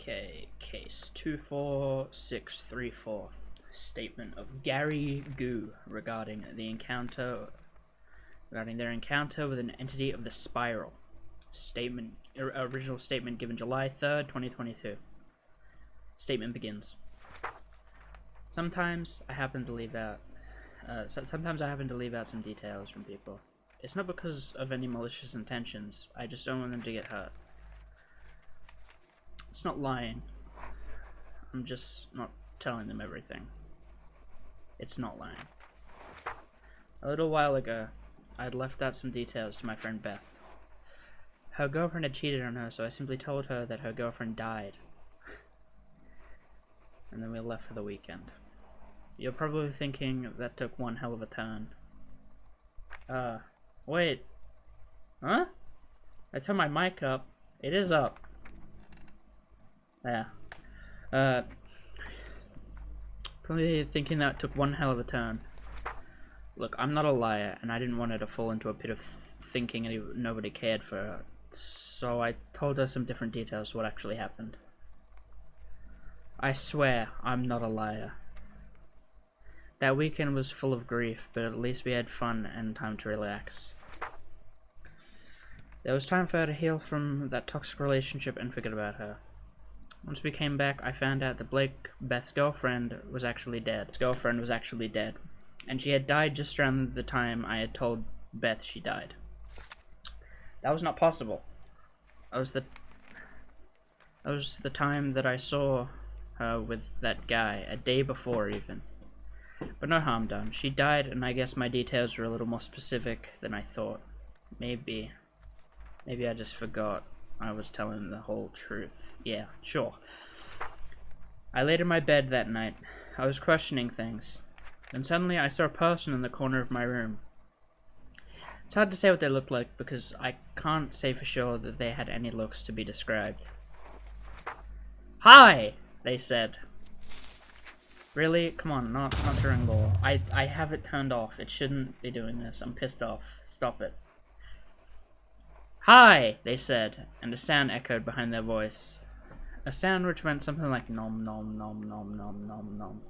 Okay, case 24634. Statement of Gary Goo regarding their encounter with an entity of the spiral. Original statement given July 3rd, 2022. Statement begins. Sometimes I happen to leave out some details from people. It's not because of any malicious intentions, I just don't want them to get hurt. It's not lying. I'm just not telling them everything. It's not lying. A little while ago, I had left out some details to my friend Beth. Her girlfriend had cheated on her, so I simply told her that her girlfriend died. And then we left for the weekend. You're probably thinking that took one hell of a turn. Wait. Huh? I turned my mic up. It is up. Yeah. Probably thinking that took one hell of a turn. Look, I'm not a liar, and I didn't want her to fall into a pit of thinking nobody cared for her. So I told her some different details of what actually happened. I swear, I'm not a liar. That weekend was full of grief, but at least we had fun and time to relax. There was time for her to heal from that toxic relationship and forget about her. Once we came back, I found out that Blake, Beth's girlfriend, was actually dead. His girlfriend was actually dead. And she had died just around the time I had told Beth she died. That was not possible. That was the time that I saw her with that guy, a day before even. But no harm done. She died, and I guess my details were a little more specific than I thought. Maybe I just forgot I was telling the whole truth. Yeah, sure. I laid in my bed that night. I was questioning things. Then suddenly I saw a person in the corner of my room. It's hard to say what they looked like because I can't say for sure that they had any looks to be described. Hi, they said. Really? Come on, not during law. I have it turned off. It shouldn't be doing this. I'm pissed off. Stop it. Hi, they said, and a sound echoed behind their voice. A sound which went something like nom nom nom nom nom nom nom.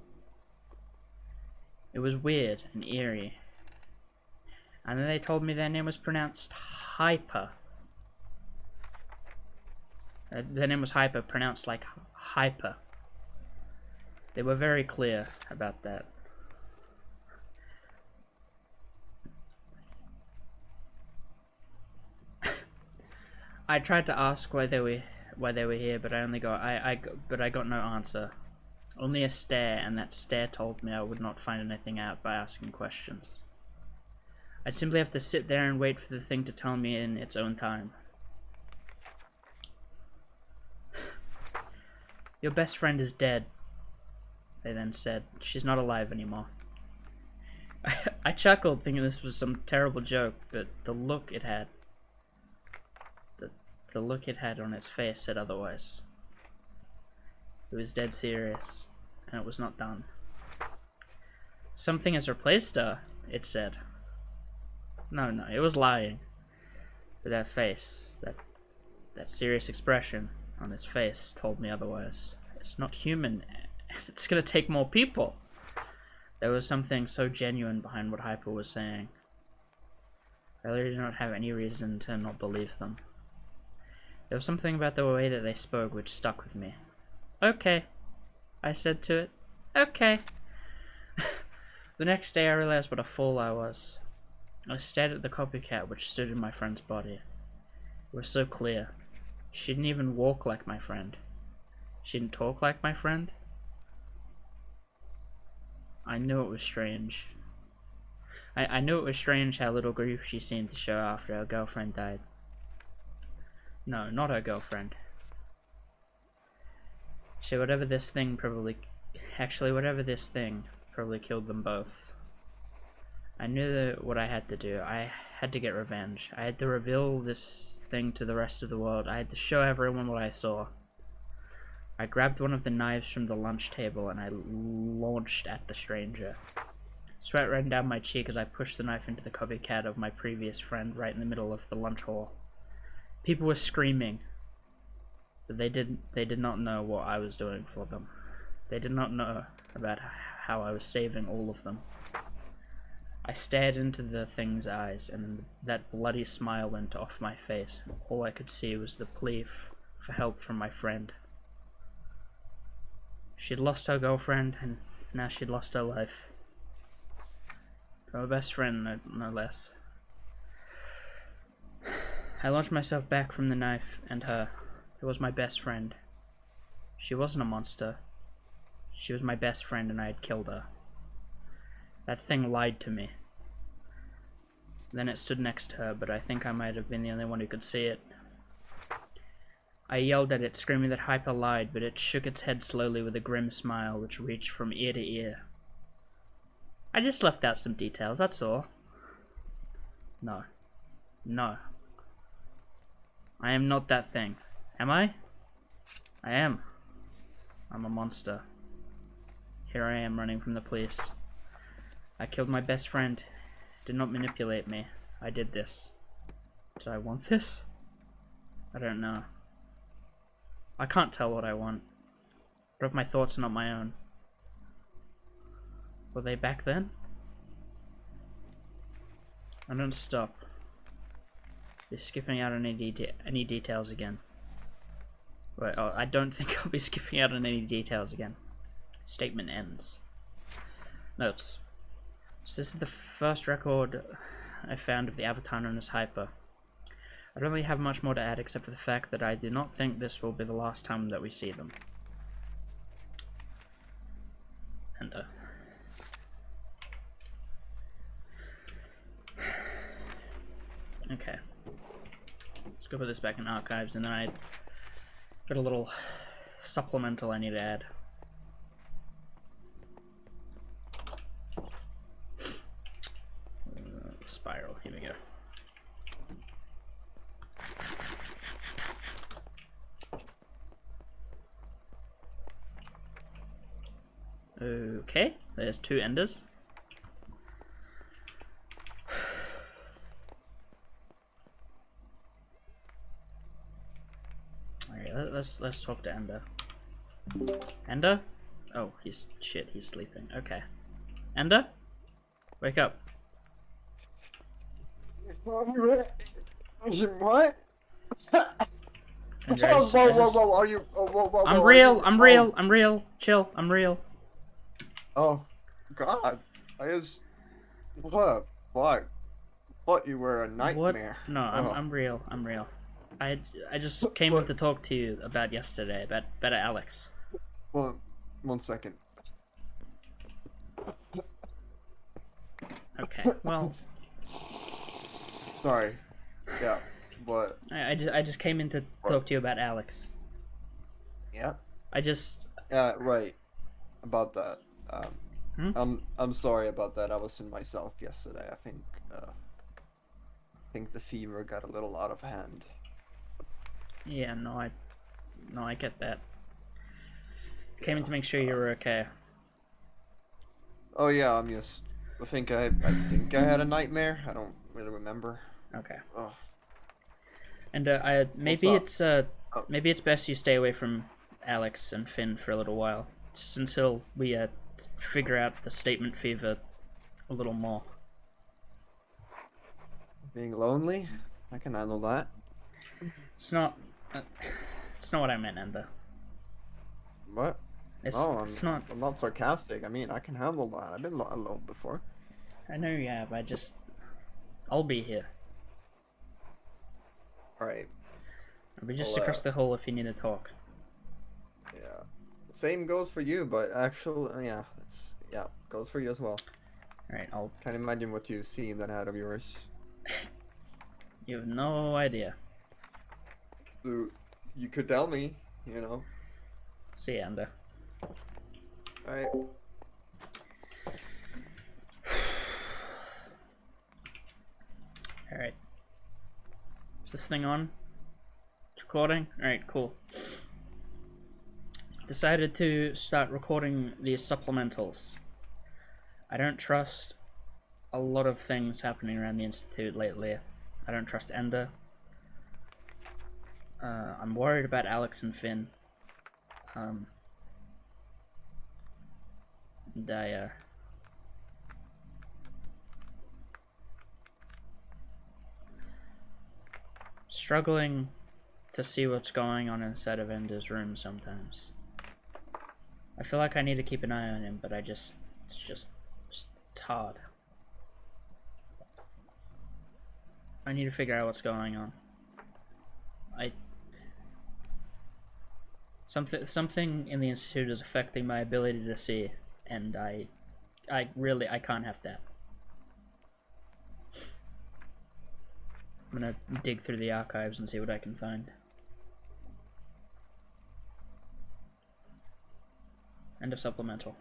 It was weird and eerie. And then they told me their name was pronounced Hyper. Their name was Hyper, pronounced like Hyper. They were very clear about that. I tried to ask why they were here, but I got no answer. Only a stare, and that stare told me I would not find anything out by asking questions. I'd simply have to sit there and wait for the thing to tell me in its own time. Your best friend is dead, they then said. She's not alive anymore. I chuckled, thinking this was some terrible joke, but the look it had on its face said otherwise. It was dead serious, and it was not done. Something has replaced her, it said. No, it was lying. But that face, that serious expression on his face told me otherwise. It's not human. It's gonna take more people. There was something so genuine behind what Hyper was saying. I really did not have any reason to not believe them. There was something about the way that they spoke which stuck with me. Okay, I said to it. Okay. The next day I realized what a fool I was. I stared at the copycat which stood in my friend's body. It was so clear. She didn't even walk like my friend. She didn't talk like my friend. I knew it was strange. I knew it was strange how little grief she seemed to show after her girlfriend died. No, not her girlfriend. Whatever this thing probably killed them both. I knew what I had to do. I had to get revenge. I had to reveal this thing to the rest of the world. I had to show everyone what I saw. I grabbed one of the knives from the lunch table and I launched at the stranger. Sweat ran down my cheek as I pushed the knife into the copycat of my previous friend right in the middle of the lunch hall. People were screaming. But they did not know what I was doing for them. They did not know about how I was saving all of them. I stared into the thing's eyes, and that bloody smile went off my face. All I could see was the plea for help from my friend. She'd lost her girlfriend, and now she'd lost her life. Her best friend, no less. I launched myself back from the knife and her. It was my best friend. She wasn't a monster. She was my best friend, and I had killed her. That thing lied to me. Then it stood next to her, but I think I might have been the only one who could see it. I yelled at it, screaming that Hyper lied, but it shook its head slowly with a grim smile which reached from ear to ear. I just left out some details, that's all. No. No. I am not that thing. Am I? I am. I'm a monster. Here I am running from the police. I killed my best friend. Did not manipulate me. I did this. Did I want this? I don't know. I can't tell what I want. But my thoughts are not my own. Were they back then? I don't stop. You're skipping out on any details again. Wait, oh, I don't think I'll be skipping out on any details again. Statement ends. Notes. So this is the first record I found of the avatar known as Hyper. I don't really have much more to add except for the fact that I do not think this will be the last time that we see them. And okay. Let's go put this back in archives, and then I got a little supplemental I need to add. Spiral, here we go. Okay, there's 2 enders. Alright, let's talk to Ender. Ender? Oh, he's sleeping. Okay. Ender? Wake up. What? Ender, Whoa, are you? Whoa, I'm real. Chill, I'm real. Oh, God. I just. What? What? You were a nightmare. What? No, I'm real. I just came in to talk to you about yesterday, about Alex. Well, 1 second. Okay, well. Sorry. Yeah, but. I just came in to talk to you about Alex. Yeah. Yeah, right. About that. I'm sorry about that. I was in myself yesterday. I think the fever got a little out of hand. Yeah, no, I get that. Came in to make sure you were okay. Oh yeah, I think I had a nightmare. I don't really remember. Okay. Oh. And maybe it's best you stay away from Alex and Finn for a little while, just until we figure out the statement fever a little more. Being lonely, I can handle that. It's not what I meant, Ender. What? It's not. I'm not sarcastic. I mean, I can handle that. I've been alone before. I know you have. I'll be here. All right. I'll be just across the hall if you need to talk. Yeah. Same goes for you, but actually, yeah, goes for you as well. All right. I'll. Can't imagine what you've seen that out of yours. You have no idea. So you could tell me, you know. See you, Ender. Alright. Alright. Is this thing on? It's recording? Alright, cool. Decided to start recording these supplementals. I don't trust a lot of things happening around the Institute lately. I don't trust Ender. I'm worried about Alex and Finn. And I, struggling to see what's going on inside of Ender's room sometimes. I feel like I need to keep an eye on him, but it's just hard. I need to figure out what's going on. Something in the Institute is affecting my ability to see, and I can't have that. I'm gonna dig through the archives and see what I can find. End of supplemental.